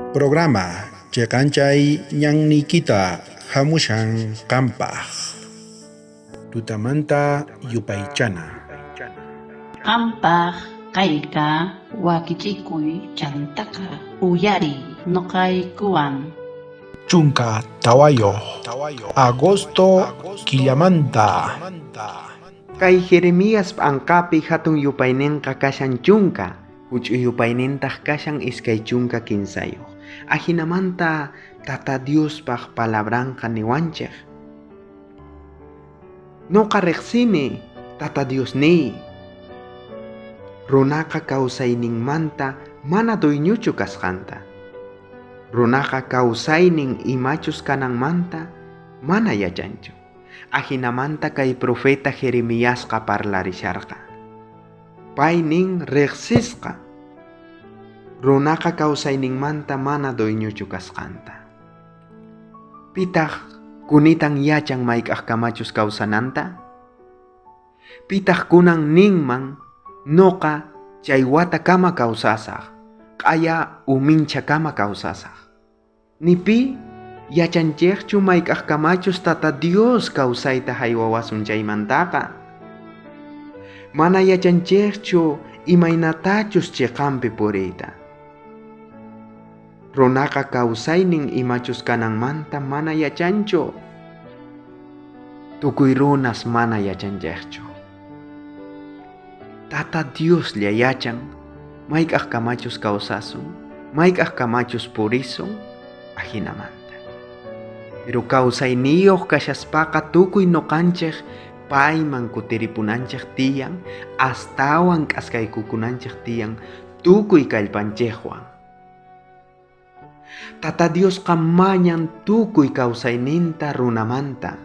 Programa Chekanchay Ñan Nikita Hamushan Kampaj Tutamanta Yupaychana Qampaq kayka wakichikuy chantaka uyari noqaykuwan. Chunka Tawayo Agosto Killamanta Kay Jeremías p'ankapi hatun yupayninqa kashan chunka, huch'uy yupaynintaq kashan iskay chunka kinsayo. Ahinamanta Tata Diospaq palabranqa niwanchik. Nuqa riqsini Tata Diosniy. Runaqa kawsayninmanta mana duyñuchu kasqanta. Runaqa kawsaynin imachus kananmanta mana yachanchu. Ahinamanta kay profeta Jeremíasqa parlarisharqa. Pay nin riqsisqa. Runaqa kawsayninmanta mana duyñuchu kasqanta. Pitaq kunitan yachan mayk'aq kamachus kawsananta? Pitaq kunan ninman nuqa chay wata kama kawsasaq, q'aya umincha kama kawsasaq. Nipi yachanchikchu mayk'aq kamachus Tata Dios kawsayta haywawasun chaymantaqa. Mana yachanchikchu imaynatachus chiqanpi puriyta. Runaqa kawsaynin imachus kananmanta mana yachanchu. Tukuy runas mana yachanchikchu. Tata Dios yachan mayk'aq kamachus kawsasun, mayk'aq kamachus purisun, ahinamanta. Pero kawsayniyuq kashaspaqa tukuy nuqanchik payman kutiripunanchik tiyan, astawan k'askaykukunanchik tiyan tukuy kallpanchikwan. Tata Diosqa mañan tukuy kawsayninta runamanta.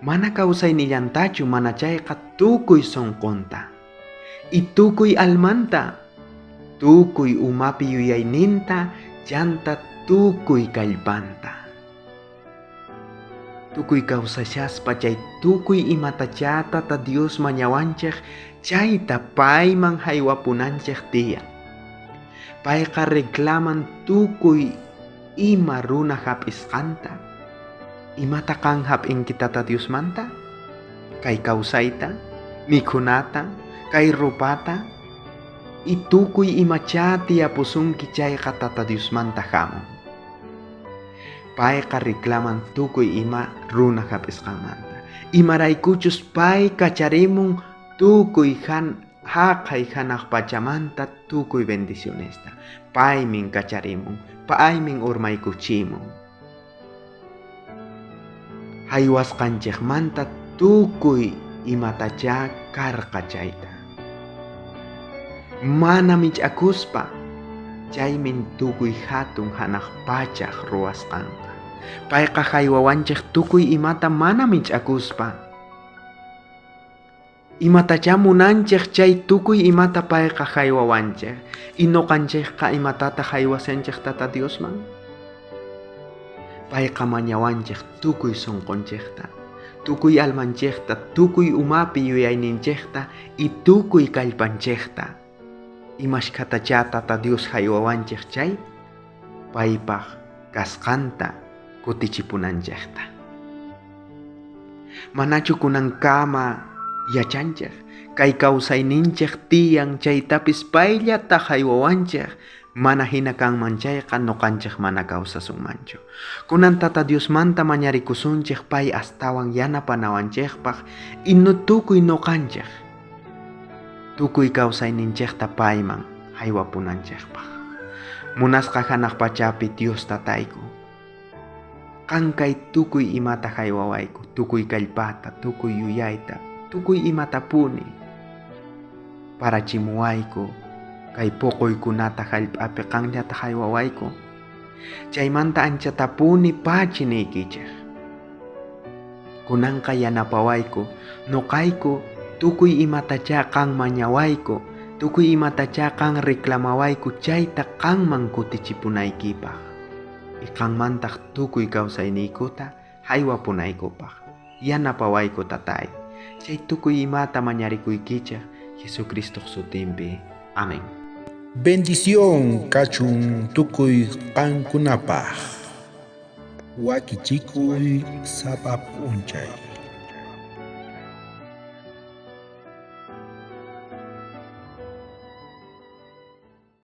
Mana kawsaynillantachu mana chayqa tukuy sunqunta. Y tukuy almanta, tukuy umapi yuyayninta, chanta tukuy kallpanta. Tukuy kawsashaspa chay tukuy imatacha Tata Dios mañawanchik chayta payman haywapunanchik tiyan. Payqa reclaman tukuy ima runa hap'isqanta. Imata kan hap'inki Tata Diosmanta? Kay kawsayta, mikhunata, kay rupata, y tukuy imacha tiyapusunki chayqa Tata Diosmanta hamun. Payqa reclaman tukuy ima runa hap'isqanmanta. Imaraykuchus pay kacharimun tukuy haqay hanaq pachamanta tukuy bendicionesta. Paymin kacharimun, paymin urmaykuchimun. Haywasqanchikmanta tukuy imatacha karqa chayta. Mana mich'akuspa, chaymin tukuy hatun hanaq pachaq ruwasqanqa. Payqa haywawanchik tukuy imata mana mich'akuspa. Imatacha munanchik chay tukuy imata payqa haywawanchik. Y nuqanchikqa imatata haywasanchik Tata Diosman? Payqa mañawanchik tukuy sunqunchikta, tukuy almanchikta, tukuy umapi yuyayninchikta, y tukuy kallpanchikta. Imashkatacha Tata Dios haywawanchik chay paypaq kasqanta kutichipunanchikta. Manachu kunankama yachanchik kay kawsayninchik tiyan chaytapis payllata haywawanchik, mana hina kanman chayqa nuqanchik mana kawsasunmanchu. Kunan Tata Diosmanta mañarikusunchik pay astawan yanapanawanchikpaq y no tukuy nuqanchik tukuy kawsayninchikta payman haywapunanchikpaq. Munasqa hanaq pachapi Dios Tatayku, qankay tukuy imata haywawayku, tukuy kallpata, tukuy yuyayta, tukuy imatapuni parachimuwayku, kay puquykunata hallp'api qanllata haywawayku. Chaymanta anchatapuni pachiniykichik. Kunanqa yanapawayku, nuqayku tukuy imatacha qan mañawayku, tukuy imatacha qan reclamawayku chayta qanman kutichipunaykipaq. Y qanmantaq tukuy kawsayniykuta haywapunaykupaq. Yanapawayku Tatay. Chay tukuy imata mañarikuykichik Jesucristo sutinpi. Amén. Bendición kachun tukuy qankunapaq. Wakichikuy sapap'unchay.